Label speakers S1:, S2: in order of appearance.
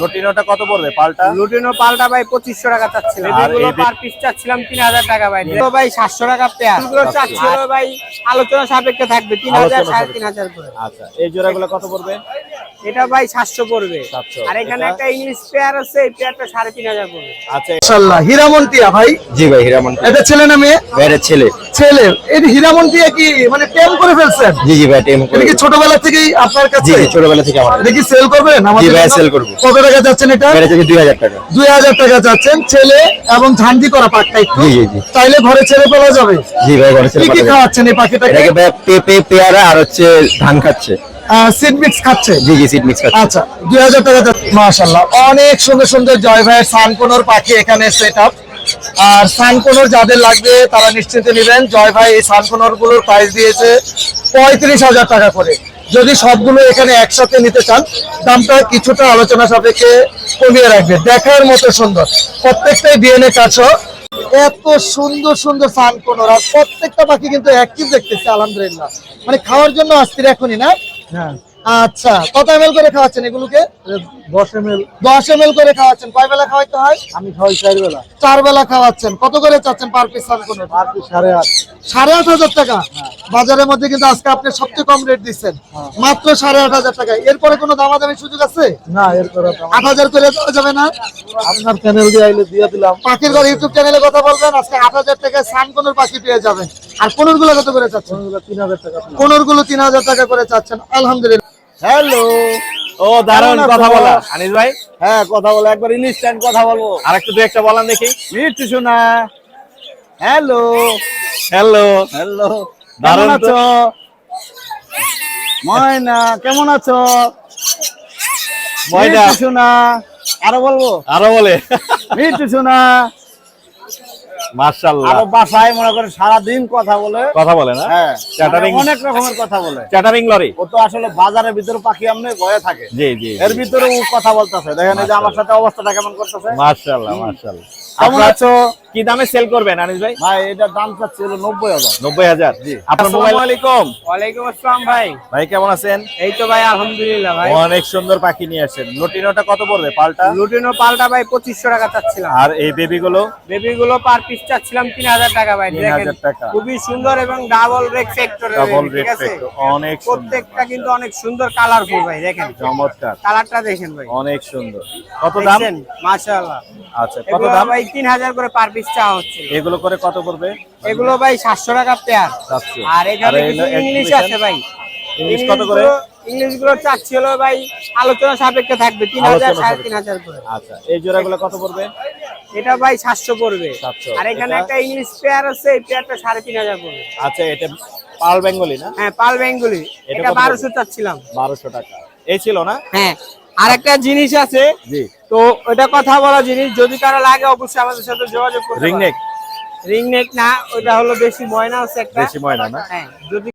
S1: লুটিনোটা কত পড়বে পাল্টা?
S2: লুটিনো পাল্টা ভাই 2500 টাকা চাচ্ছিলাম। এগুলো পার পিস চাচ্ছিলাম 3000 টাকা ভাই। এগুলো ভাই 700 টাকা পেয়ার। এগুলো চাচ্ছিল ভাই আলোচনা সাপেক্ষে থাকবে 3000 3500 করে।
S1: আচ্ছা, এই জোড়াগুলো কত পড়বে?
S2: এটা ভাই 700 পড়বে।
S1: 700
S2: আর এখানে একটা ইংলিশ পেয়ার আছে, এই পেয়ারটা 3500 পড়বে।
S1: আচ্ছা
S3: মাশাআল্লাহ, হীরামন্টিয়া ভাই।
S4: জি ভাই, হীরামন্টি।
S3: এটা ছেলে না মেয়ে?
S4: ভাইয়ের ছেলে।
S3: ছেলে। এই হীরামন্টিয়া কি মানে টেম করে ফেলছেন?
S4: জি জি ভাই, টেম করে।
S3: এটা কি ছোটবেলা থেকেই আপনার কাছে?
S4: জি জি, ছোটবেলা থেকে আমার।
S3: এটা কি সেল করবেন আমাদের?
S4: জি ভাই, সেল করব।
S3: কত টাকা যাচ্ছেন এটা?
S4: ভাইয়ের কাছে 2000 টাকা।
S3: 2000 টাকা যাচ্ছেন। ছেলে এবং ঝান্ডি করা পাকটা একটু।
S4: জি জি জি।
S3: চাইলে ঘরে ছেড়ে ফেলা যাবে?
S4: জি ভাই, ঘরে ছেলে
S3: কি কি
S4: পাঠাবো।
S3: খাওয়াচ্ছেন এই পাখিটাকে?
S4: এটাকে ভাই পেঁপে, পেয়ারা আর হচ্ছে ধান খাচ্ছে।
S3: সিড মিক্স খাচ্ছে?
S4: জি জি, সিড মিক্স খাচ্ছে।
S3: আচ্ছা, 2000 টাকা যাচ্ছে। মাশাআল্লাহ, অনেক সুন্দর সুন্দর জয় ভাইয়ের সানকোনর পাখি এখানে সেটআপ। আর সানকোনর যাদের লাগবে তারা নিশ্চিন্তে নেবেন। জয় ভাই এই সানকোনর গুলোর প্রাইস দিয়েছে 35,000 টাকা করে। যদি সবগুলো এখানে একসাথে নিতে চান দামটা কিছুটা আলোচনা সাপেক্ষে কমিয়ে রাখবে। দেখার মতো সুন্দর, প্রত্যেকটাই ডিএনএ কাছো। এত সুন্দর সুন্দর সানকোনর, আর প্রত্যেকটা পাখি কিন্তু অ্যাক্টিভ দেখতেছে আলহামদুলিল্লাহ। মানে খাওয়ার জন্য আসছে এখনই না? হ্যাঁ। আচ্ছা, কত এমএল করে খাওয়াচ্ছেন এগুলোকে? 10 ml। 10 ml করে খাওয়াচ্ছেন। কয় বেলা খাওয়াইতে হয়? আমি খাওয়াই 4 বেলা। 4 বেলা খাওয়াচ্ছেন। কত করে চাচ্ছেন per piece sun conure? Per piece 8.5। 8.5 টাকা। বাজারের মধ্যে কিন্তু আজকে আপনি সবচেয়ে কম রেট দিচ্ছেন, মাত্র 8.5 টাকা। এরপরে কোনো দামাদামির সুযোগ আছে? না, এরপরে 8,000 করে দেওয়া যাবে না? আপনার চ্যানেল দিয়ে আইলে দিয়ে দিলাম। পাখির ঘর ইউটিউব চ্যানেলে কথা বলবেন, আজকে 8,000 টাকায় সানকোনর পাখি পেয়ে যাবেন। আর কোনরগুলো কত করে চাচ্ছেন? 3000 টাকা। কোনরগুলো 3000 টাকা করে চাচ্ছেন। আলহামদুলিল্লাহ।
S1: হ্যালো। ও দারুণ কথা বলা আনিস ভাই।
S2: হ্যাঁ, কথা বলো, একবার ইনস্ট্যান্ট কথা বলবো।
S1: আর একটু দুই একটা বলান দেখি।
S2: মিটু শোনা। Hello
S1: hello.
S2: হ্যালো,
S1: দারুণ
S2: কেমন
S1: তো।
S2: আছো? ময়না কেমন আছো?
S1: ময়না।
S2: মিটু শোনা। আরো বলবো?
S1: আরো বলে।
S2: মিটু শোনা।
S1: মাশাআল্লাহ।
S2: আরো বাসায় মনে করে সারাদিন কথা বলে।
S1: কথা বলে না?
S2: হ্যাঁ,
S1: চ্যাটারিং।
S2: অনেক রকমের কথা বলে।
S1: Chattering lorry.
S2: ও তো আসলে বাজারের ভিতরে পাখি আমনে ভয়ে থাকে।
S1: জি জি।
S2: এর ভিতরে ও কথা বলতেছে। দেখেন এই যে আমার সাথে অবস্থাটা কেমন করতেছে।
S1: মাশাআল্লাহ মাশাআল্লাহ।
S2: কেমন আছো?
S1: কি দামে সেল করবেন আনিস ভাই?
S2: ভাই এটার দাম চাচ্ছি হলো 90,000।
S1: 90,000। জি। আপনার মোবাইল। আসসালামু আলাইকুম।
S2: ওয়ালাইকুম আসসালাম ভাই।
S1: ভাই কেমন আছেন?
S2: এই তো ভাই আলহামদুলিল্লাহ ভাই।
S1: অনেক সুন্দর পাখি নিয়ে আসেন। লুটিনোটা কত পড়বে পাল্টা?
S2: লুটিনো পাল্টা ভাই 2500 টাকা চাচ্ছিলাম।
S1: আর এই বেবি গুলো?
S2: বেবি গুলো পার পিস চাচ্ছিলাম 3000 টাকা ভাই।
S1: 3000 টাকা।
S2: খুবই সুন্দর এবং double red factor.
S1: Double red factor, অনেক সুন্দর।
S2: প্রত্যেকটা কিন্তু অনেক সুন্দর কালারফুল ভাই। দেখেন
S1: চমৎকার,
S2: কালারটা দেখেন ভাই,
S1: অনেক সুন্দর। কত দাম?
S2: মাশাআল্লাহ।
S1: আচ্ছা, কত
S2: এগুলো
S1: দাম?
S2: ভাই 3000 করে পার পিস চাওয়া হচ্ছে।
S1: এগুলো করে কত পড়বে?
S2: এগুলো ভাই 700 টাকা পেয়ার।
S1: 700।
S2: আর এখানে
S1: আর
S2: কিছু
S1: এই
S2: ইংলিশ আছে ভাই।
S1: ইংলিশ কত করে?
S2: ইংলিশ গুলো চাচ্ছিল ভাই আলোচনা সাপেক্ষে থাকবে 3000 3500 করে।
S1: আচ্ছা, এই জোড়াগুলো কত পড়বে?
S2: এটা ভাই 700 পড়বে।
S1: 700।
S2: আর এখানে
S1: এটা?
S2: একটা ইংলিশ পেয়ার আছে, এই পেয়ারটা 3500 পড়বে।
S1: আচ্ছা, এটা পাল বেঙ্গলি না?
S2: হ্যাঁ, পাল বেঙ্গলি।
S1: এটা
S2: এটা
S1: কত
S2: 1200 চাচ্ছিলাম।
S1: 1200 টাকা। এই ছিল না?
S2: হ্যাঁ, আর একটা জিনিস আছে,
S1: জি।
S2: তো ওটা কথা বলা জিনিস, যদি কারো লাগে অবশ্যই আমাদের সাথে যোগাযোগ করতে
S1: রিং
S2: পারেন।
S1: নেক?
S2: রিং নেক না, ওটা হলো বেশি ময়না আছে একটা।
S1: বেশি ময়না না?
S2: হ্যাঁ, যদি